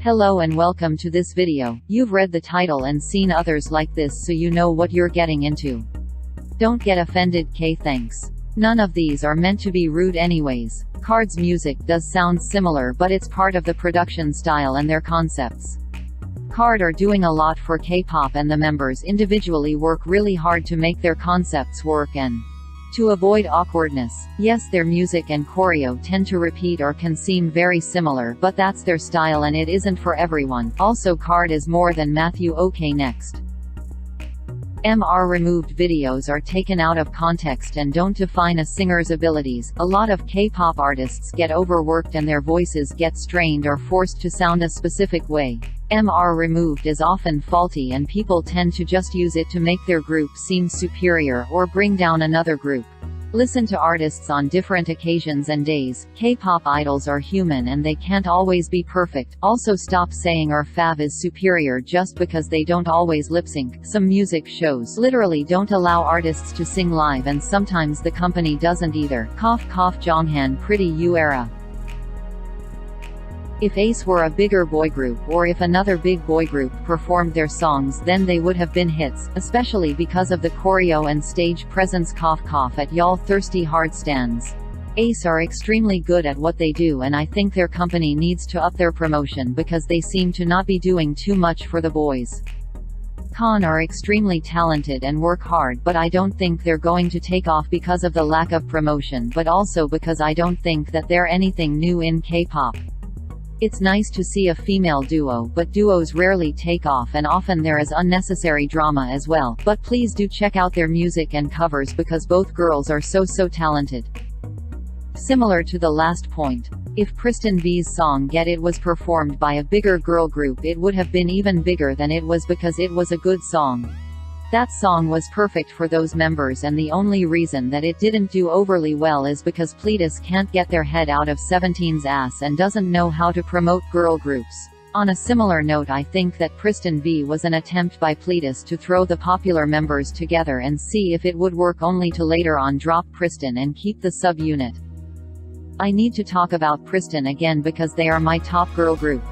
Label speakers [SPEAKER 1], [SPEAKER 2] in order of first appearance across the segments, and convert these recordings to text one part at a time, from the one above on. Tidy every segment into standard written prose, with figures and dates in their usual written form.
[SPEAKER 1] Hello and welcome to this video. You've read the title and seen others like this, so you know what you're getting into. Don't get offended, thanks. None of these are meant to be rude anyways. KARD's music does sound similar, but it's part of the production style and their concepts. KARD are doing a lot for K-pop, and the members individually work really hard to make their concepts work and to avoid awkwardness. Yes, their music and choreo tend to repeat or can seem very similar, but that's their style and it isn't for everyone. Also, KARD is more than Matthew. OK, next. Removed videos are taken out of context and don't define a singer's abilities. A lot of K-pop artists get overworked and their voices get strained or forced to sound a specific way. Removed is often faulty and people tend to just use it to make their group seem superior or bring down another group. Listen to artists on different occasions and days. K-pop idols are human and they can't always be perfect. Also, stop saying our fav is superior just because they don't always lip-sync. Some music shows literally don't allow artists to sing live, and sometimes the company doesn't either. Jonghan Pretty U era. If Ace were a bigger boy group, or if another big boy group performed their songs, then they would have been hits, especially because of the choreo and stage presence. At y'all thirsty hard stands. Ace are extremely good at what they do, and I think their company needs to up their promotion because they seem to not be doing too much for the boys. KON are extremely talented and work hard, but I don't think they're going to take off because of the lack of promotion, but also because I don't think that they're anything new in K-pop. It's nice to see a female duo, but duos rarely take off and often there is unnecessary drama as well. But please do check out their music and covers because both girls are so talented. Similar to the last point, if Kristen V's song Get It was performed by a bigger girl group, it would have been even bigger than it was because it was a good song. That song was perfect for those members, and the only reason that it didn't do overly well is because Pledis can't get their head out of 17's ass and doesn't know how to promote girl groups. On a similar note, I think that Kristen V was an attempt by Pledis to throw the popular members together and see if it would work, only to later on drop Kristen and keep the sub-unit. I need to talk about Kristen again because they are my top girl group.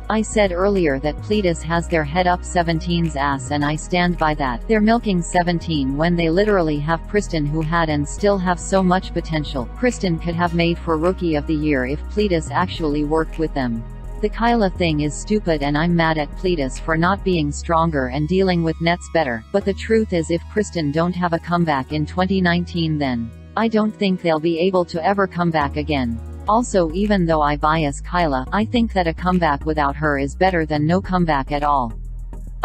[SPEAKER 1] I said earlier that Pledis has their head up 17's ass, and I stand by that. They're milking 17 when they literally have Kristen, who had and still have so much potential. Kristen could have made for Rookie of the Year if Pledis actually worked with them. The Kyla thing is stupid and I'm mad at Pledis for not being stronger and dealing with nets better, but the truth is, if Kristen don't have a comeback in 2019, then I don't think they'll be able to ever come back again. Also, even though I bias Kyla, I think that a comeback without her is better than no comeback at all.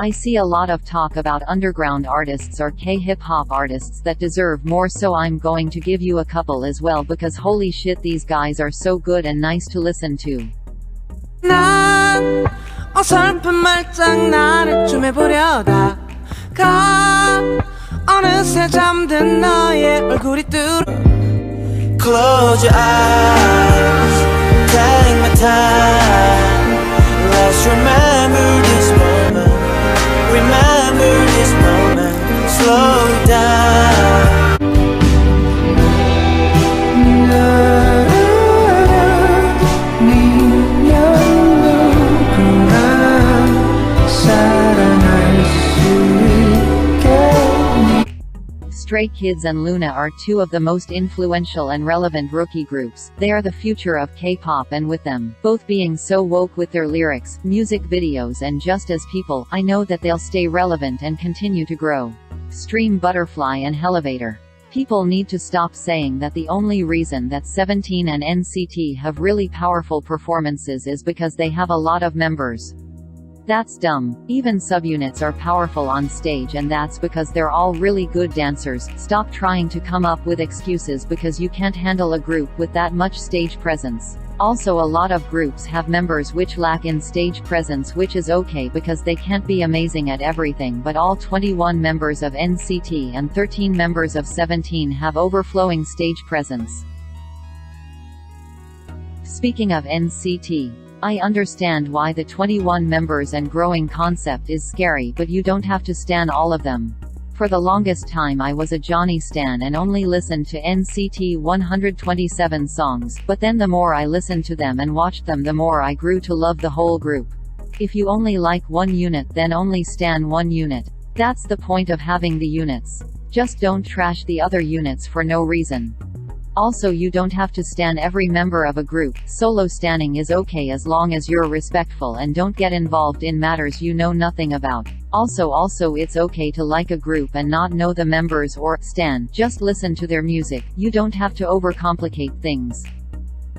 [SPEAKER 1] I see a lot of talk about underground artists or K-hip-hop artists that deserve more, so I'm going to give you a couple as well because holy shit, these guys are so good and nice to listen to.
[SPEAKER 2] 난 어설픈 말짱 나를 좀 해보려다가 어느새 잠든 너의 얼굴이 Close your eyes, take my time. Let's remember this moment, slow down.
[SPEAKER 1] Stray Kids and Luna are two of the most influential and relevant rookie groups. They are the future of K-pop, and with them both being so woke with their lyrics, music videos and just as people, I know that they'll stay relevant and continue to grow. Stream Butterfly and Elevator. People need to stop saying that the only reason that 17 and NCT have really powerful performances is because they have a lot of members. That's dumb. Even subunits are powerful on stage, and that's because they're all really good dancers. Stop trying to come up with excuses because you can't handle a group with that much stage presence. Also, a lot of groups have members which lack in stage presence, which is okay because they can't be amazing at everything, but all 21 members of NCT and 13 members of 17 have overflowing stage presence. Speaking of NCT, I understand why the 21 members and growing concept is scary, but you don't have to stan all of them. For the longest time I was a Johnny stan and only listened to NCT 127 songs, but then the more I listened to them and watched them, the more I grew to love the whole group. If you only like one unit, then only stan one unit. That's the point of having the units. Just don't trash the other units for no reason. Also, you don't have to stan every member of a group. Solo stanning is okay as long as you're respectful and don't get involved in matters you know nothing about. Also it's okay to like a group and not know the members or stan, just listen to their music. You don't have to overcomplicate things.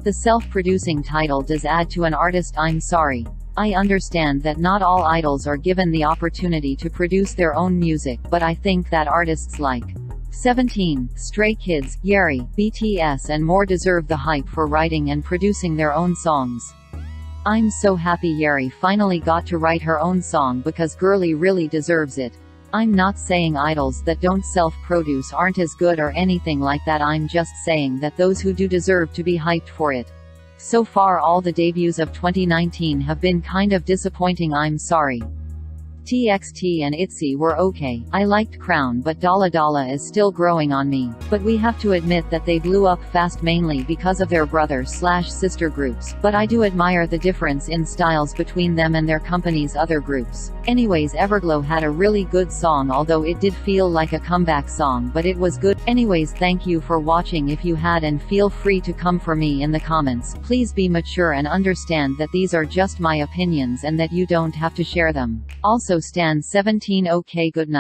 [SPEAKER 1] The self-producing title does add to an artist. I'm sorry. I understand that not all idols are given the opportunity to produce their own music, but I think that artists like 17, Stray Kids, Yeri, BTS and more deserve the hype for writing and producing their own songs. I'm so happy Yeri finally got to write her own song because girly really deserves it. I'm not saying idols that don't self-produce aren't as good or anything like that. I'm just saying that those who do deserve to be hyped for it. So far all the debuts of 2019 have been kind of disappointing. I'm sorry. TXT and ITZY were okay. I liked Crown, but Dalla Dalla is still growing on me. But we have to admit that they blew up fast mainly because of their brother/sister groups. But I do admire the difference in styles between them and their company's other groups. Anyways, Everglow had a really good song, although it did feel like a comeback song, but it was good. Anyways, thank you for watching if you had, and feel free to come for me in the comments. Please be mature and understand that these are just my opinions and that you don't have to share them. Also stan 17. Okay, good night.